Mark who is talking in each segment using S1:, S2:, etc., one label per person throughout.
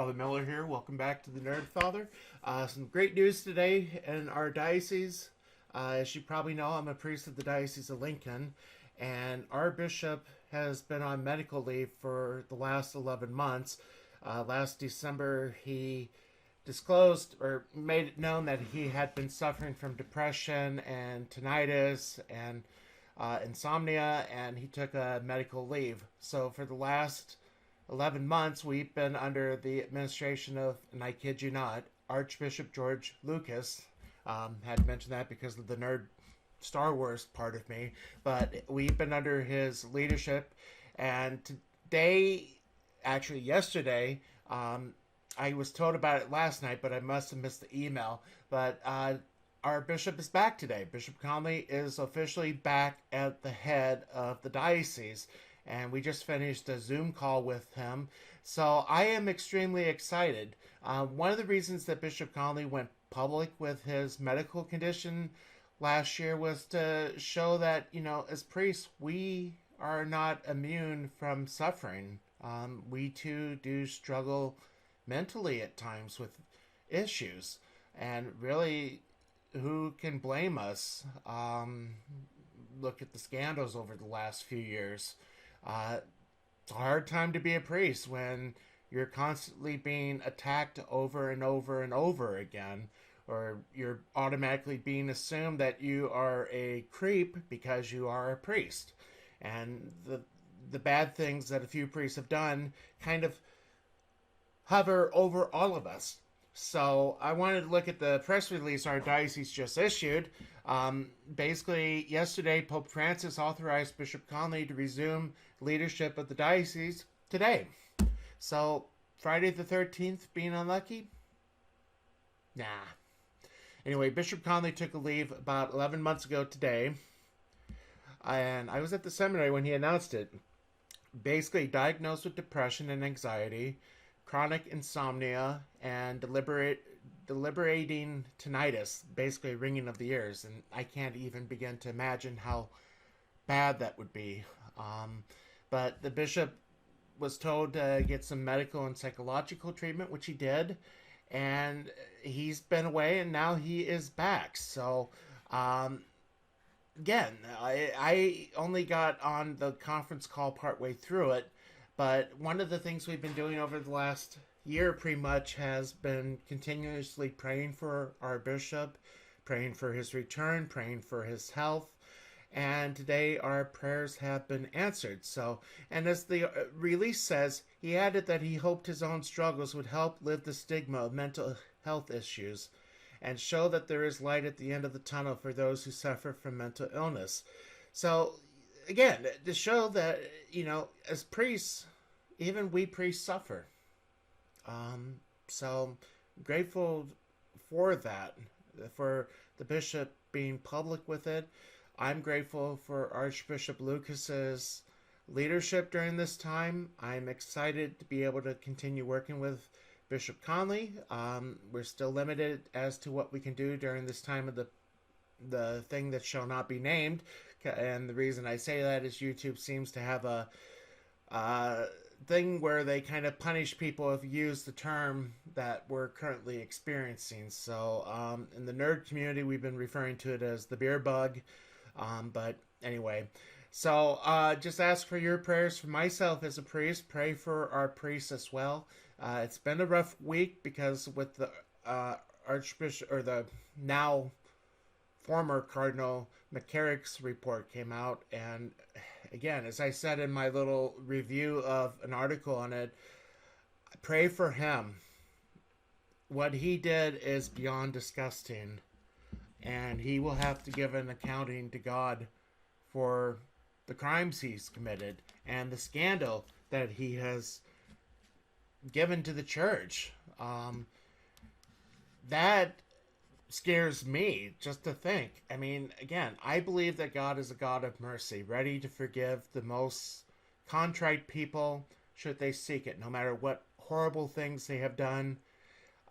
S1: Father Miller here. Welcome back to the Nerd Father. Some great news today in our diocese. As you probably know, I'm a priest of the Diocese of Lincoln, and our bishop has been on medical leave for the last 11 months. Last December, he disclosed or made it known that he had been suffering from depression and tinnitus and insomnia, and he took a medical leave. So for the last 11 months, we've been under the administration of, and I kid you not, Archbishop George Lucas. Had to mention that because of the nerd Star Wars part of me, but we've been under his leadership. And today, actually yesterday, I was told about it last night, but I must have missed the email. But our bishop is back today. Bishop Conley is officially back at the head of the diocese, and we just finished a Zoom call with him. So I am extremely excited. One of the reasons that Bishop Conley went public with his medical condition last year was to show that, as priests, we are not immune from suffering. We too do struggle mentally at times with issues. And really, who can blame us? Look at the scandals over the last few years. It's a hard time to be a priest when you're constantly being attacked over and over and over again, or you're automatically being assumed that you are a creep because you are a priest. And the bad things that a few priests have done kind of hover over all of us. So I wanted to look at the press release our diocese just issued. Basically, yesterday, Pope Francis authorized Bishop Conley to resume leadership of the diocese today. So, Friday the 13th being unlucky? Nah. Anyway, Bishop Conley took a leave about 11 months ago today, and I was at the seminary when he announced it. Basically diagnosed with depression and anxiety, chronic insomnia, and deliberating tinnitus, basically ringing of the ears, and I can't even begin to imagine how bad that would be. But the bishop was told to get some medical and psychological treatment, which he did, and he's been away, and now he is back. So, again, I only got on the conference call partway through it, but one of the things we've been doing over the last year pretty much has been continuously praying for our bishop, praying for his return, praying for his health. And today our prayers have been answered. So, and as the release says, he added that he hoped his own struggles would help lift the stigma of mental health issues and show that there is light at the end of the tunnel for those who suffer from mental illness. So, again, to show that, as priests, even we priests suffer. So, grateful for that, for the bishop being public with it. I'm grateful for Archbishop Lucas's leadership during this time. I'm excited to be able to continue working with Bishop Conley. We're still limited as to what we can do during this time of the thing that shall not be named. And the reason I say that is YouTube seems to have a thing where they kind of punish people if you use the term that we're currently experiencing. So in the nerd community, we've been referring to it as the beer bug. But anyway, so just ask for your prayers for myself as a priest. Pray for our priests as well. It's been a rough week because with the Archbishop, or the now former Cardinal McCarrick's report came out, and again, as I said in my little review of an article on it, pray for him. What he did is beyond disgusting, and he will have to give an accounting to God for the crimes he's committed and the scandal that he has given to the church. That scares me just to think. I mean, again, I believe that God is a God of mercy, ready to forgive the most contrite people should they seek it, no matter what horrible things they have done.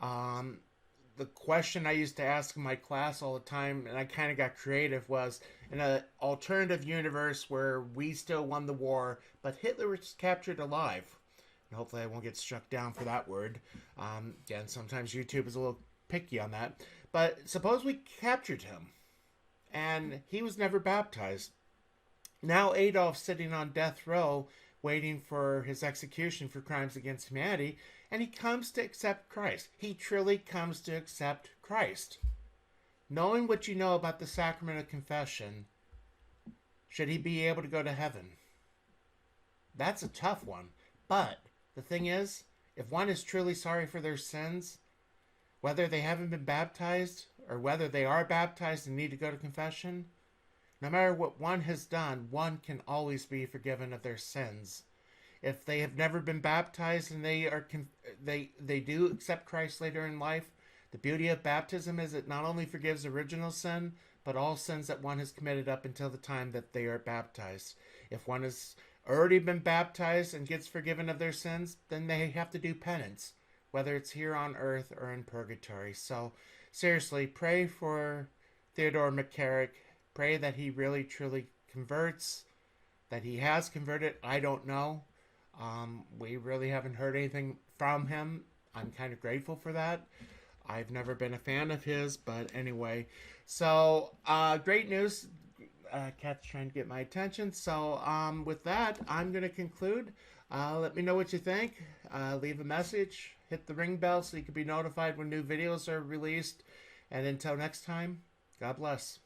S1: The question I used to ask in my class all the time, and I kind of got creative, was in an alternative universe where we still won the war, but Hitler was captured alive, Hopefully I won't get struck down for that word. Again, sometimes YouTube is a little picky on that. But suppose we captured him and he was never baptized. Now Adolf's sitting on death row waiting for his execution for crimes against humanity, and he comes to accept Christ. He truly comes to accept Christ. Knowing what you know about the sacrament of confession, should he be able to go to heaven? That's a tough one. But the thing is, if one is truly sorry for their sins, whether they haven't been baptized or whether they are baptized and need to go to confession, no matter what one has done, one can always be forgiven of their sins. If they have never been baptized and they do accept Christ later in life, the beauty of baptism is it not only forgives original sin, but all sins that one has committed up until the time that they are baptized. If one has already been baptized and gets forgiven of their sins, then they have to do penance, whether it's here on earth or in purgatory. So seriously, pray for Theodore McCarrick. Pray that he really truly converts, that he has converted. I don't know. We really haven't heard anything from him. I'm kind of grateful for that. I've never been a fan of his, but anyway. So, great news. Cat's trying to get my attention. So, with that, I'm going to conclude. Let me know what you think. Leave a message. Hit the ring bell so you can be notified when new videos are released. And until next time, God bless.